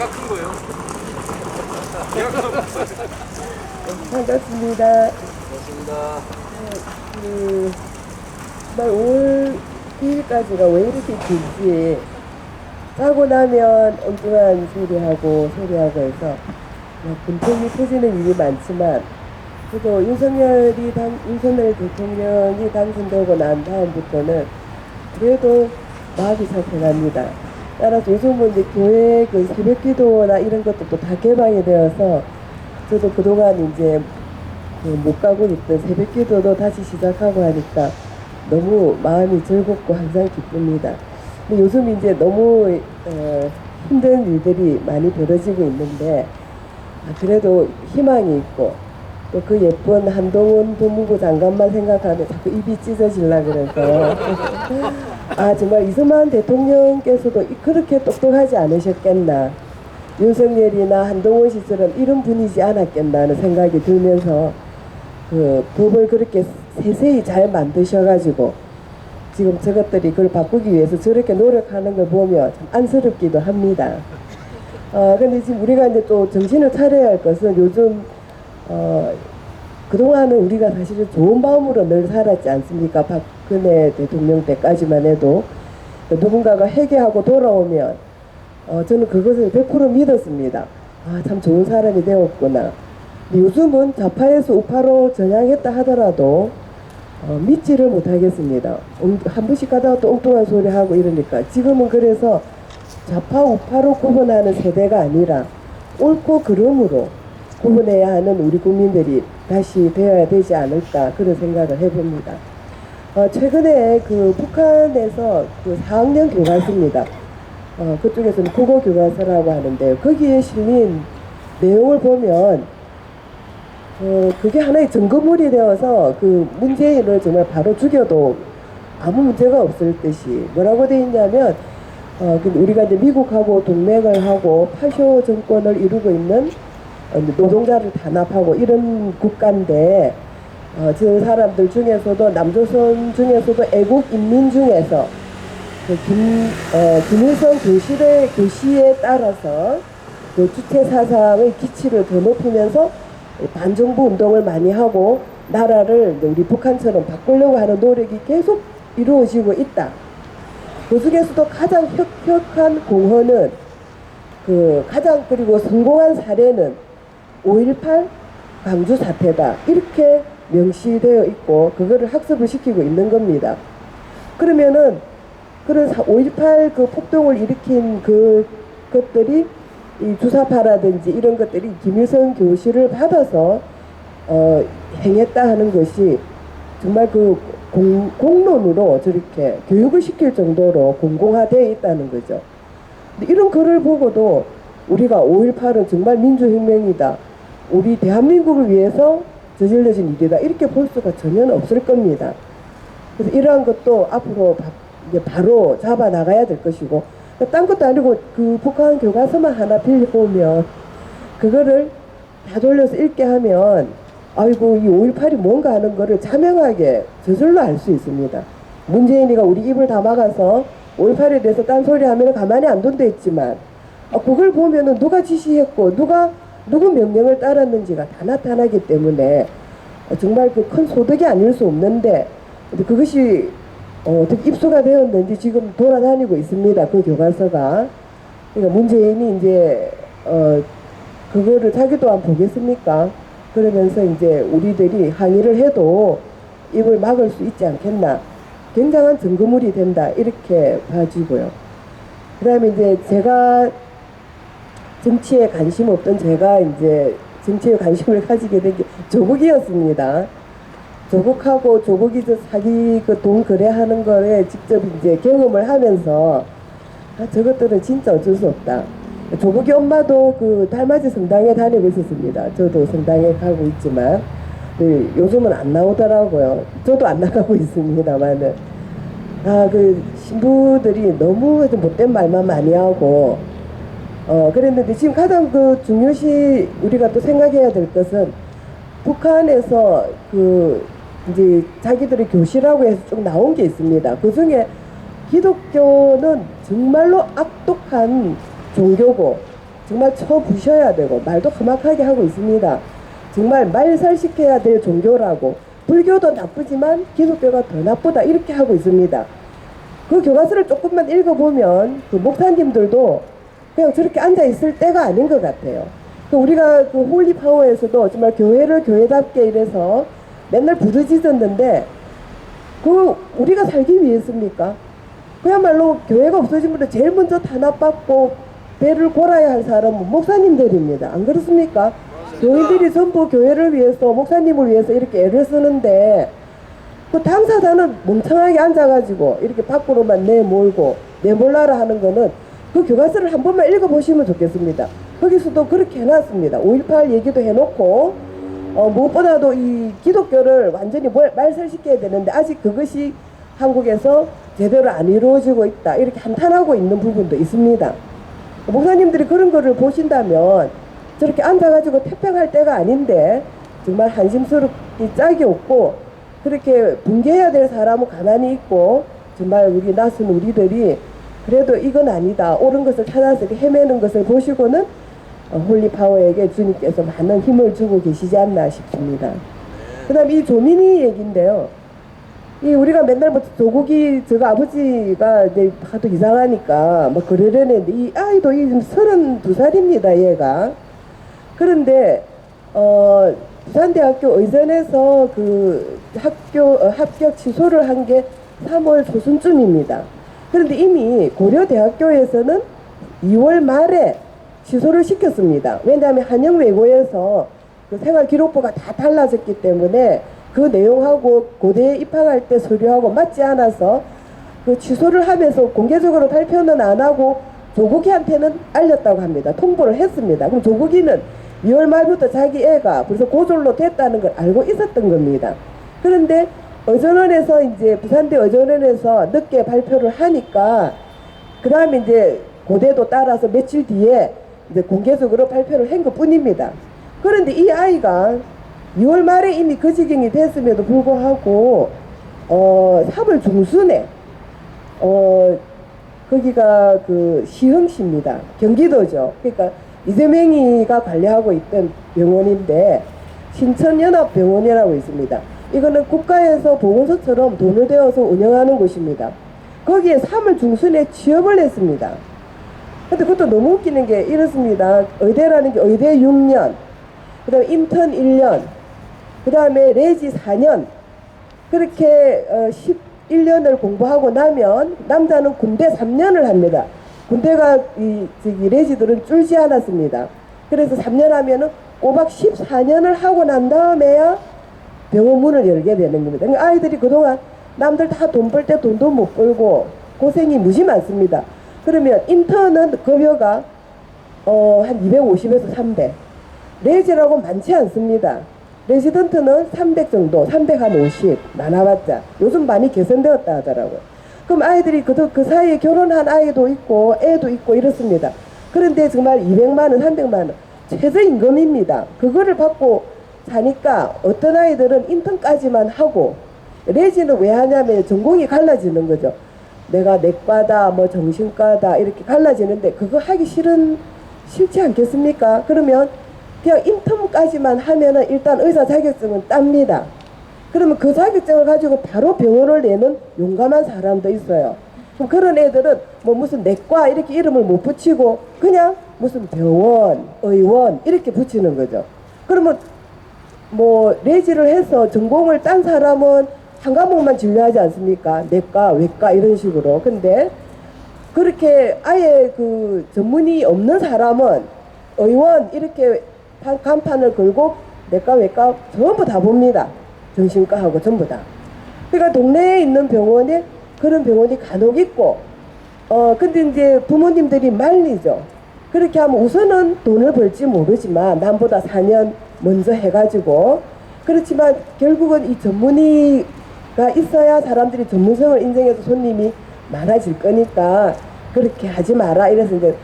내가 큰 거예요. 내가 큰 거. 반갑습니다. 고맙습니다. 정말 5월 2일까지가 왜 이렇게 길지? 짜고 나면 엉뚱한 소리하고 해서 분통이 터지는 일이 많지만, 그래도 윤석열 대통령이 당선되고 난 다음부터는 그래도 마음이 참 편합니다. 따라서 요즘은 이제 교회 그 새벽 기도나 이런 것도 또 다 개방이 되어서 저도 그동안 이제 못 가고 있던 새벽 기도도 다시 시작하고 하니까 너무 마음이 즐겁고 항상 기쁩니다. 근데 요즘 이제 너무 힘든 일들이 많이 벌어지고 있는데, 그래도 희망이 있고, 또 그 예쁜 한동훈 법무부 장관만 생각하면 자꾸 입이 찢어질라 그래서 정말 이승만 대통령께서도 그렇게 똑똑하지 않으셨겠나, 윤석열이나 한동훈 씨처럼 이런 분이지 않았겠나 하는 생각이 들면서 그 법을 그렇게 세세히 잘 만드셔가지고 지금 저것들이 그걸 바꾸기 위해서 저렇게 노력하는 걸 보면 참 안쓰럽기도 합니다. 근데 지금 우리가 이제 또 정신을 차려야 할 것은 요즘 그동안은 우리가 사실은 좋은 마음으로 늘 살았지 않습니까? 박근혜 대통령 때까지만 해도 누군가가 회개하고 돌아오면 저는 그것을 100% 믿었습니다. 참 좋은 사람이 되었구나. 요즘은 좌파에서 우파로 전향했다 하더라도 믿지를 못하겠습니다. 한 번씩 가다가 또 엉뚱한 소리 하고 이러니까 지금은 그래서 좌파 우파로 구분하는 세대가 아니라 옳고 그름으로 구분해야 하는 우리 국민들이 다시 되어야 되지 않을까, 그런 생각을 해봅니다. 최근에 그 북한에서 그 4학년 교과서입니다. 그쪽에서는 국어 교과서라고 하는데요. 거기에 실린 내용을 보면 그게 하나의 증거물이 되어서 그 문재인을 정말 바로 죽여도 아무 문제가 없을 듯이 뭐라고 돼 있냐면, 우리가 이제 미국하고 동맹을 하고 파쇼 정권을 이루고 있는 노동자를 단합하고 이런 국가인데, 저 사람들 중에서도 남조선 중에서도 애국 인민 중에서 그 김일성 교시에 따라서 그 주체 사상의 기치를 더 높이면서 반정부 운동을 많이 하고 나라를 우리 북한처럼 바꾸려고 하는 노력이 계속 이루어지고 있다. 그 중에서도 가장 혁혁한 공헌은 그리고 성공한 사례는 5.18 광주 사태다, 이렇게 명시되어 있고 그거를 학습을 시키고 있는 겁니다. 그러면은 그런 5.18 그 폭동을 일으킨 것들이 이 주사파라든지 이런 것들이 김일성 교시를 받아서 행했다 하는 것이 정말 그 공론으로 저렇게 교육을 시킬 정도로 공공화되어 있다는 거죠. 근데 이런 글을 보고도 우리가 5.18은 정말 민주혁명이다, 우리 대한민국을 위해서 저질러진 일이다, 이렇게 볼 수가 전혀 없을 겁니다. 그래서 이러한 것도 앞으로 이제 바로 잡아 나가야 될 것이고, 딴 것도 아니고 그 북한 교과서만 하나 빌려보면 그거를 다 돌려서 읽게 하면 아이고 이 5.18이 뭔가 하는 거를 자명하게 저절로 알 수 있습니다. 문재인이가 우리 입을 다 막아서 5.18에 대해서 딴소리 하면 가만히 안 둔다 했지만, 그걸 보면은 누가 지시했고 누구 명령을 따랐는지가 다 나타나기 때문에 정말 그 큰 소득이 아닐 수 없는데, 그것이 어떻게 입수가 되었는지 지금 돌아다니고 있습니다. 그 교과서가. 그러니까 문재인이 이제 그거를 자기도 안 보겠습니까? 그러면서 이제 우리들이 항의를 해도 입을 막을 수 있지 않겠나, 굉장한 증거물이 된다, 이렇게 봐지고요. 그 다음에 이제 제가 정치에 관심 없던 제가 이제 정치에 관심을 가지게 된 게 조국이었습니다. 조국하고 조국이 사기 그 돈 거래하는 거에 직접 이제 경험을 하면서 저것들은 진짜 어쩔 수 없다. 조국이 엄마도 그 달맞이 성당에 다니고 있었습니다. 저도 성당에 가고 있지만 요즘은 안 나오더라고요. 저도 안 나가고 있습니다만은 그 신부들이 너무 못된 말만 많이 하고 그랬는데, 지금 가장 그 중요시 우리가 또 생각해야 될 것은 북한에서 이제 자기들의 교시라고 해서 쭉 나온 게 있습니다. 그 중에 기독교는 정말로 악독한 종교고 정말 쳐부셔야 되고 말도 험악하게 하고 있습니다. 정말 말살시켜야 될 종교라고, 불교도 나쁘지만 기독교가 더 나쁘다 이렇게 하고 있습니다. 그 교과서를 조금만 읽어보면 그 목사님들도 그냥 저렇게 앉아있을 때가 아닌 것 같아요. 우리가 그 홀리파워에서도 정말 교회를 교회답게 이래서 맨날 부르짖었는데 그 우리가 살기 위해습니까? 그야말로 교회가 없어지면 제일 먼저 탄압받고 배를 골아야 할 사람은 목사님들입니다. 안 그렇습니까? 교인들이 전부 교회를 위해서, 목사님을 위해서 이렇게 애를 쓰는데 그 당사자는 멍청하게 앉아가지고 이렇게 밖으로만 내몰고 내몰라라 하는 거는 그 교과서를 한 번만 읽어보시면 좋겠습니다. 거기서도 그렇게 해놨습니다. 5.18 얘기도 해놓고 무엇보다도 이 기독교를 완전히 말살시켜야 되는데 아직 그것이 한국에서 제대로 안 이루어지고 있다 이렇게 한탄하고 있는 부분도 있습니다. 목사님들이 그런 거를 보신다면 저렇게 앉아가지고 태평할 때가 아닌데 정말 한심스럽기 짝이 없고 그렇게 붕괴해야 될 사람은 가만히 있고 정말 우리 낯선 우리들이 그래도 이건 아니다 옳은 것을 찾아서 헤매는 것을 보시고는 홀리파워에게 주님께서 많은 힘을 주고 계시지 않나 싶습니다. 그 다음에 이 조민희 얘기인데요. 이 우리가 맨날 뭐 조국이 저거 아버지가 이제 하도 이상하니까 뭐 그러려는데 이 아이도 지금 32살입니다 얘가. 그런데 부산대학교 의전에서 그 학교 합격 취소를 한 게 3월 초순쯤입니다. 그런데 이미 고려대학교에서는 2월 말에 취소를 시켰습니다. 왜냐하면 한영외고에서 그 생활기록부가 다 달라졌기 때문에 그 내용하고 고대에 입학할 때 서류하고 맞지 않아서 그 취소를 하면서 공개적으로 발표는 안 하고 조국이한테는 알렸다고 합니다. 통보를 했습니다. 그럼 조국이는 2월 말부터 자기 애가 벌써 고졸로 됐다는 걸 알고 있었던 겁니다. 그런데 의전원에서 이제 부산대 의전원에서 늦게 발표를 하니까 그 다음에 이제 고대도 따라서 며칠 뒤에 이제 공개적으로 발표를 한 것 뿐입니다. 그런데 이 아이가 2월 말에 이미 그 지경이 됐음에도 불구하고 3월 중순에 거기가 그 시흥시입니다. 경기도죠. 그러니까 이재명이가 관리하고 있던 병원인데 신천연합병원이라고 있습니다. 이거는 국가에서 보건소처럼 돈을 대어서 운영하는 곳입니다. 거기에 3월 중순에 취업을 했습니다. 근데 그것도 너무 웃기는 게 이렇습니다. 의대라는 게 의대 6년, 그 다음에 인턴 1년, 그 다음에 레지 4년, 그렇게 11년을 공부하고 나면 남자는 군대 3년을 합니다. 군대가 레지들은 줄지 않았습니다. 그래서 3년 하면은 꼬박 14년을 하고 난 다음에야 병원 문을 열게 되는 겁니다. 그러니까 아이들이 그동안 남들 다 돈 벌 때 돈도 못 벌고 고생이 무지 많습니다. 그러면 인턴은 급여가 한 250에서 300. 레지라고 많지 않습니다. 레지던트는 300 정도, 350 많아봤자 요즘 많이 개선되었다 하더라고요. 그럼 아이들이 그 사이에 결혼한 아이도 있고 애도 있고 이렇습니다. 그런데 정말 200만원, 300만원 최저임금입니다. 그거를 받고 사니까 어떤 아이들은 인턴까지만 하고 레지는 왜 하냐면 전공이 갈라지는 거죠. 내가 내과다 뭐 정신과다 이렇게 갈라지는데 그거 하기 싫지 않겠습니까? 그러면 그냥 인턴까지만 하면은 일단 의사 자격증은 땁니다. 그러면 그 자격증을 가지고 바로 병원을 내는 용감한 사람도 있어요. 그럼 그런 애들은 뭐 무슨 내과 이렇게 이름을 못 붙이고 그냥 무슨 병원, 의원 이렇게 붙이는 거죠. 그러면 뭐 레지를 해서 전공을 딴 사람은 한 과목만 진료하지 않습니까? 내과, 외과 이런 식으로. 근데 그렇게 아예 그 전문이 없는 사람은 의원 이렇게 간판을 걸고 내과, 외과 전부 다 봅니다. 정신과하고 전부 다. 그러니까 동네에 있는 병원에 그런 병원이 간혹 있고 근데 이제 부모님들이 말리죠. 그렇게 하면 우선은 돈을 벌지 모르지만 남보다 4년 먼저 해가지고 그렇지만 결국은 이 전문의가 있어야 사람들이 전문성을 인정해서 손님이 많아질 거니까 그렇게 하지 마라 이래서 이제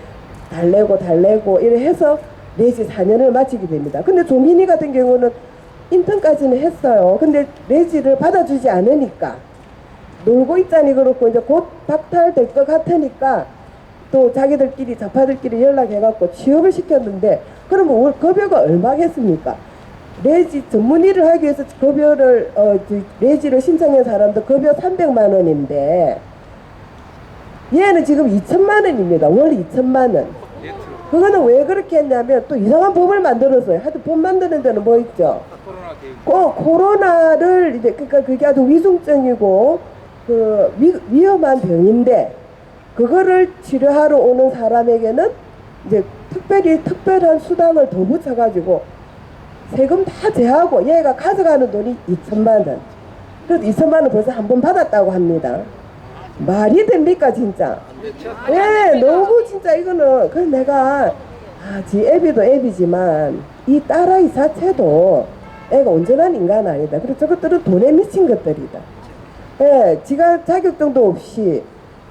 달래고 이래 해서 레지 4년을 마치게 됩니다. 근데 조민희 같은 경우는 인턴까지는 했어요. 근데 레지를 받아주지 않으니까 놀고 있자니 그렇고 이제 곧 박탈될 것 같으니까 또 자기들끼리 좌파들끼리 연락해갖고 취업을 시켰는데 그러면 급여가 얼마겠습니까? 내지 전문 일을 하기 위해서 급여를 내지를 신청한 사람도 급여 300만 원인데 얘는 지금 2천만 원입니다. 월 2천만 원. 그거는 왜 그렇게 했냐면 또 이상한 법을 만들었어요. 하여튼 법 만드는 데는 뭐 있죠? 코로나를 이제 그러니까 그게 아주 위중증이고 그 위험한 병인데 그거를 치료하러 오는 사람에게는 이제 특별한 수당을 더 붙여가지고 세금 다 제하고 얘가 가져가는 돈이 2천만 원. 그래서 2천만 원 벌써 한 번 받았다고 합니다. 말이 됩니까 진짜? 예, 너무 진짜 이거는 그래서 내가 지 애비도 애비지만 이 딸아이 자체도 애가 온전한 인간 아니다. 그래서 저것들은 돈에 미친 것들이다. 예, 지가 자격증도 없이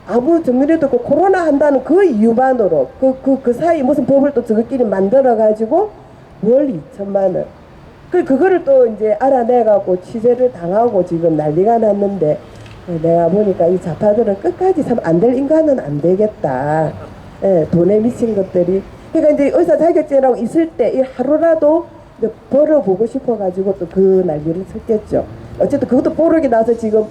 아무 정밀에도 없고 코로나 한다는 그 이유만으로 그 사이 무슨 법을 또 저것끼리 만들어 가지고 월 2천만 원. 그거를 또 이제 알아내갖고 취재를 당하고 지금 난리가 났는데 내가 보니까 이 좌파들은 끝까지 참 안 될 인간은 안 되겠다. 예, 돈에 미친 것들이. 그러니까 이제 의사 자격증이라고 있을 때 이 하루라도 이제 벌어보고 싶어가지고 또 그 난리를 쳤겠죠. 어쨌든 그것도 뽀록이 나서 지금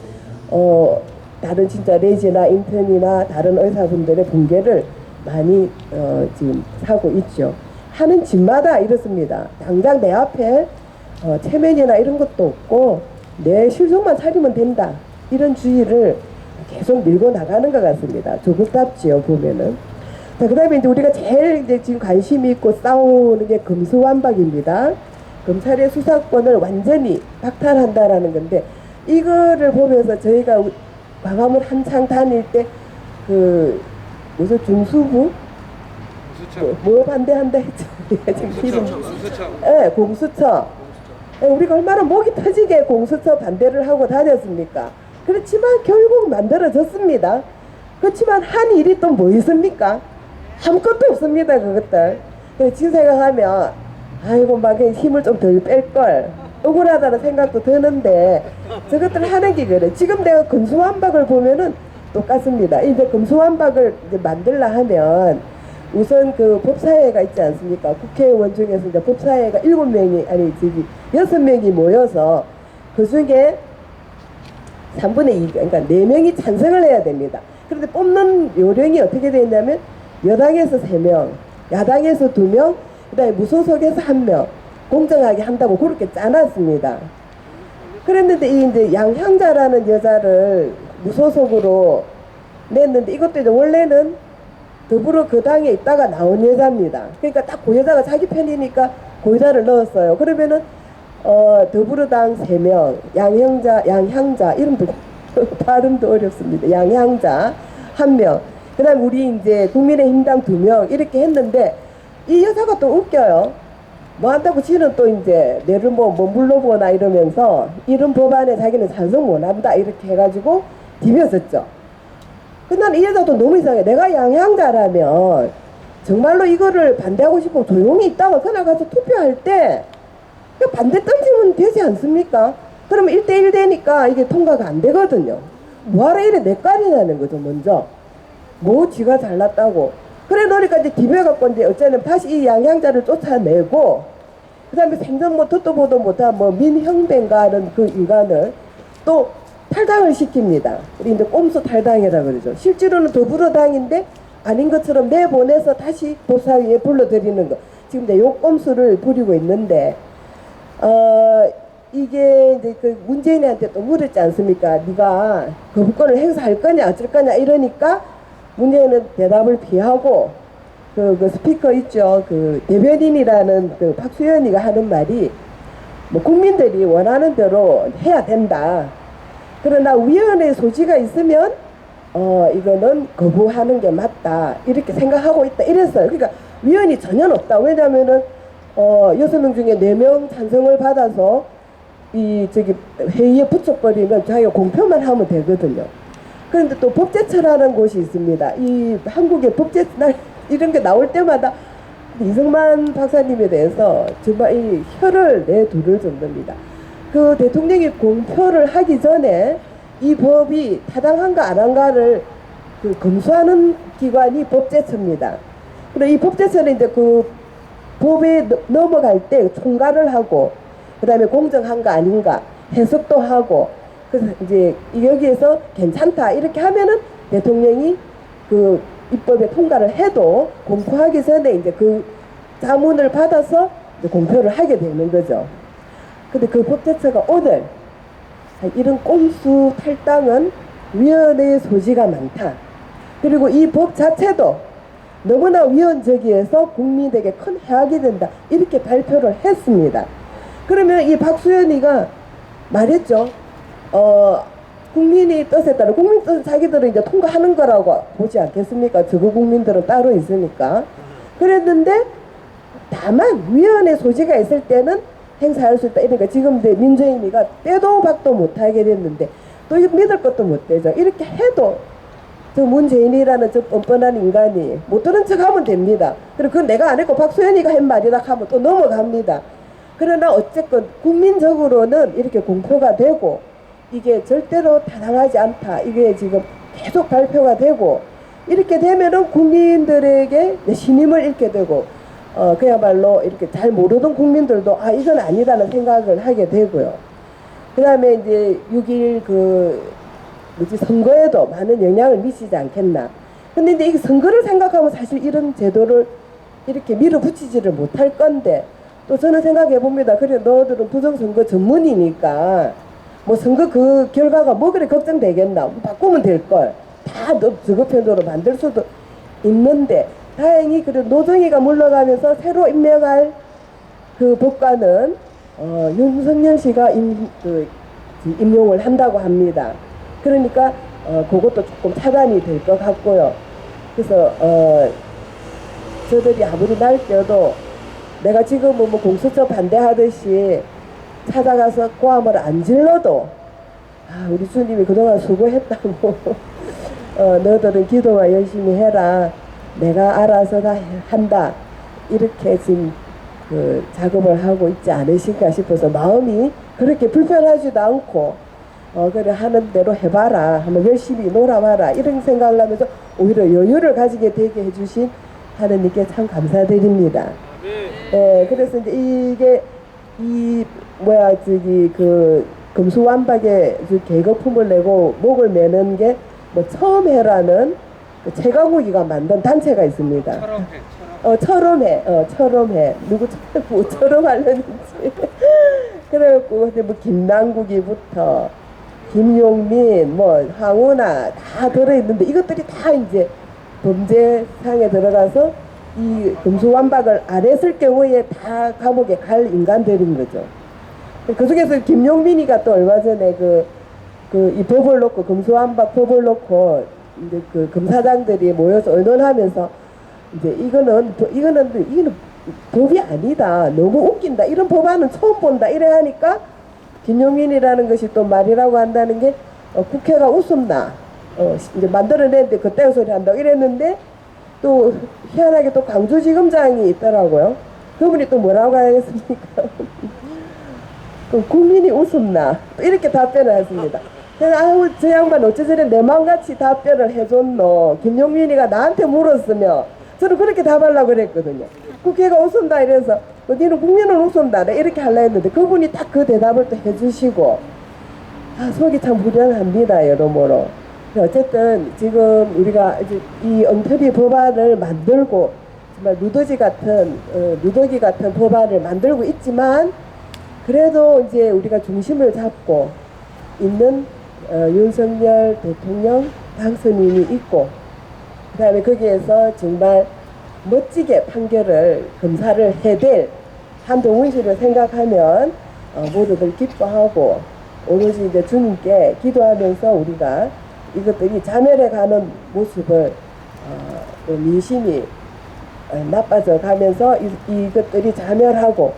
다른 진짜 레지나 인턴이나 다른 의사분들의 붕괴를 많이 지금 사고 있죠. 하는 집마다 이렇습니다. 당장 내 앞에 체면이나 이런 것도 없고 내 실속만 차리면 된다. 이런 주의를 계속 밀고 나가는 것 같습니다. 조국답지요 보면은. 자, 그다음에 이제 우리가 제일 이제 지금 관심이 있고 싸우는 게 금수완박입니다. 검찰의 수사권을 완전히 박탈한다라는 건데 이거를 보면서 저희가 광화문 한창 다닐 때 그 무슨 중수부 뭐 반대한다 했죠. 공수처. 네, 공수처. 우리가 얼마나 목이 터지게 공수처 반대를 하고 다녔습니까? 그렇지만 결국 만들어졌습니다. 그렇지만 한 일이 또 뭐 있습니까? 아무것도 없습니다. 그것들. 지금 생각하면 아이고 막 힘을 좀 덜 뺄걸 억울하다는 생각도 드는데 저것들 하는 게 그래. 지금 내가 금수완박을 보면은 똑같습니다. 이제 금수완박을 이제 만들라 하면 우선 그 법사위가 있지 않습니까? 국회의원 중에서 이제 법사위가 7명이 아니 저기 6명이 모여서 그 중에 3분의 2 그러니까 4명이 찬성을 해야 됩니다. 그런데 뽑는 요령이 어떻게 되어 있냐면 여당에서 3명, 야당에서 2명, 그다음에 무소속에서 1명 공정하게 한다고 그렇게 짜놨습니다. 그랬는데 이 이제 양향자라는 여자를 무소속으로 냈는데 이것도 이제 원래는 더불어 그 당에 있다가 나온 여자입니다. 그러니까 딱 그 여자가 자기 편이니까 그 여자를 넣었어요. 그러면은 더불어당 3명, 양향자 이름도 발음도 어렵습니다. 양향자 1명, 그다음 우리 이제 국민의힘당 2명 이렇게 했는데 이 여자가 또 웃겨요. 뭐 한다고 지는 또 이제 내를 뭐 물러보거나 이러면서 이런 법안에 자기는 찬성 못한다 이렇게 해가지고 디벼졌죠. 근데 난 이 여자도 너무 이상해. 내가 양향자라면 정말로 이거를 반대하고 싶으면 조용히 있다가 그날 가서 투표할 때 반대 던지면 되지 않습니까? 그러면 1대1 되니까 이게 통과가 안 되거든요. 뭐하러 이래 뇌깔이 나는 거죠, 먼저. 뭐 지가 잘났다고. 그래 놓으니까 이제 디벼갖고 이제 어쨌든 다시 이 양향자를 쫓아내고 그 다음에 생전 뭐 듣도 보도 못한 뭐 민형배인가는 그 인간을 또 탈당을 시킵니다. 우리 이제 꼼수 탈당이라 그러죠. 실제로는 더불어당인데 아닌 것처럼 내보내서 다시 법사위에 불러들이는 거. 지금 이제 요 꼼수를 부리고 있는데 이게 이제 그 문재인한테 또 물었지 않습니까? 네가 거부권을 행사할 거냐 어쩔 거냐 이러니까 문재인은 대답을 피하고 그 스피커 있죠. 그 대변인이라는 그 박수현이가 하는 말이 뭐 국민들이 원하는 대로 해야 된다. 그러나 위원회의 소지가 있으면 이거는 거부하는 게 맞다. 이렇게 생각하고 있다. 이랬어요. 그러니까 위원이 전혀 없다. 왜냐면은 6명 중에 4명 찬성을 받아서 이 저기 회의에 붙여버리면 자기가 공표만 하면 되거든요. 그런데 또 법제처라는 곳이 있습니다. 이 한국의 법제 이런 게 나올 때마다 이승만 박사님에 대해서 정말 이 혀를 내두를 정도입니다. 그 대통령이 공표를 하기 전에 이 법이 타당한가 안 한가를 그 검수하는 기관이 법제처입니다. 그리고 이 법제처는 이제 그 법에 넘어갈 때 총괄을 하고 그다음에 공정한가 아닌가 해석도 하고 그래서 이제 여기에서 괜찮다 이렇게 하면은 대통령이 그 입법에 통과를 해도 공포하기 전에 이제 그 자문을 받아서 이제 공표를 하게 되는 거죠. 근데 그 법제처가 오늘 이런 꼼수 탈당은 위헌의 소지가 많다. 그리고 이 법 자체도 너무나 위헌적이어서 국민에게 큰 해악이 된다. 이렇게 발표를 했습니다. 그러면 이 박수현이가 말했죠. 국민이 뜻에 따라 국민 뜻은 자기들은 이제 통과하는 거라고 보지 않겠습니까? 저거 국민들은 따로 있으니까. 그랬는데 다만 위헌의 소지가 있을 때는 행사할 수 있다. 이러니까 지금 민주행위가 빼도 박도 못하게 됐는데 또 믿을 것도 못 되죠. 이렇게 해도 저 문재인이라는 저 뻔뻔한 인간이 못 들은 척 하면 됩니다. 그리고 그건 내가 안 했고 박수현이가 한 말이라 하면 또 넘어갑니다. 그러나 어쨌건 국민적으로는 이렇게 공표가 되고 이게 절대로 타당하지 않다. 이게 지금 계속 발표가 되고 이렇게 되면은 국민들에게 신임을 잃게 되고 그야말로 이렇게 잘 모르던 국민들도 아 이건 아니다는 생각을 하게 되고요. 그 다음에 이제 6.1 선거에도 많은 영향을 미치지 않겠나. 근데 이제 이 선거를 생각하면 사실 이런 제도를 이렇게 밀어붙이지를 못할 건데 또 저는 생각해 봅니다. 그래 너희들은 부정선거 전문이니까 뭐 선거 그 결과가 뭐 그래 걱정되겠나. 바꾸면 될걸. 다 저거 편으로 만들 수도 있는데 다행히 그래 노정희가 물러가면서 새로 임명할 그 법관은 윤석열 씨가 임용을 한다고 합니다. 그러니까 그것도 조금 차단이 될 것 같고요. 그래서 저들이 아무리 날뛰어도 내가 지금은 뭐 공수처 반대하듯이 찾아가서 고함을 안 질러도 아 우리 주님이 그동안 수고했다고 너희들은 기도만 열심히 해라. 내가 알아서 다 한다. 이렇게 지금 그 작업을 하고 있지 않으실까 싶어서 마음이 그렇게 불편하지도 않고 그래 하는 대로 해봐라. 한번 열심히 놀아봐라. 이런 생각을 하면서 오히려 여유를 가지게 되게 해주신 하느님께 참 감사드립니다. 예, 그래서 이제 이게 그 금수완박에 계거품을 내고 목을 매는 게 뭐 처음 해라는 그 최강욱이가 만든 단체가 있습니다. 처럼 해. 누구 뭐처럼 하려는지. 그래갖고 뭐 김남국이부터 김용민, 뭐 황운하 다 들어있는데 이것들이 다 이제 범죄상에 들어가서 이 금수완박을 안 했을 경우에 다 감옥에 갈 인간들인 거죠. 그 중에서 김용민이가 또 얼마 전에 이 법을 놓고 금수완박 법을 놓고 이제 그 검사장들이 모여서 의논하면서 이제 이거는 법이 아니다. 너무 웃긴다. 이런 법안은 처음 본다. 이래 하니까 김용민이라는 것이 또 말이라고 한다는 게 국회가 웃음나. 이제 만들어냈는데 그때 소리 한다고 이랬는데 또 희한하게 또 광주지검장이 있더라고요. 그분이 또 뭐라고 하겠습니까? 국민이 웃음나. 또 이렇게 답변을 했습니다. 그래서 아우 저 양반 어째저래 내 마음같이 답변을 해줬노. 김용민이가 나한테 물었으면 저는 그렇게 답하려고 그랬거든요. 국회가 웃음다 이래서 니는 국민은 웃음다 이렇게 하려 했는데 그분이 딱 그 대답을 또 해주시고 속이 참 후련합니다. 여러모로. 어쨌든 지금 우리가 이제 이 엉터리 법안을 만들고 정말 누더기 같은 법안을 만들고 있지만 그래도 이제 우리가 중심을 잡고 있는 윤석열 대통령 당선인이 있고 그 다음에 거기에서 정말 멋지게 판결을 검사를 해댈 한동훈 씨를 생각하면 모두들 기뻐하고 오로지 이제 주님께 기도하면서 우리가 이것들이 자멸해가는 모습을 민심이 나빠져 가면서 이것들이 자멸하고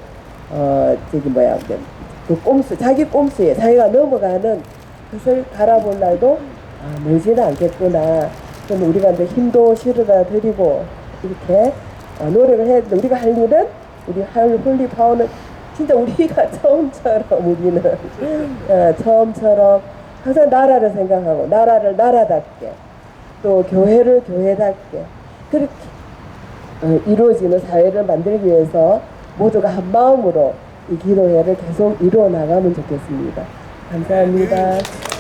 자기 꼼수에 자기가 넘어가는 것을 바라볼 날도 멀지는 않겠구나. 그럼 우리가 이제 힘도 실어다 드리고 이렇게 노력을 해야 되는데 우리가 할 일은 우리 홀리 파워는 진짜 우리가 처음처럼 우리는 처음처럼 항상 나라를 생각하고 나라를 나라답게 또 교회를 교회답게 그렇게 이루어지는 사회를 만들기 위해서 모두가 한 마음으로 이 기도회를 계속 이루어 나가면 좋겠습니다. 감사합니다.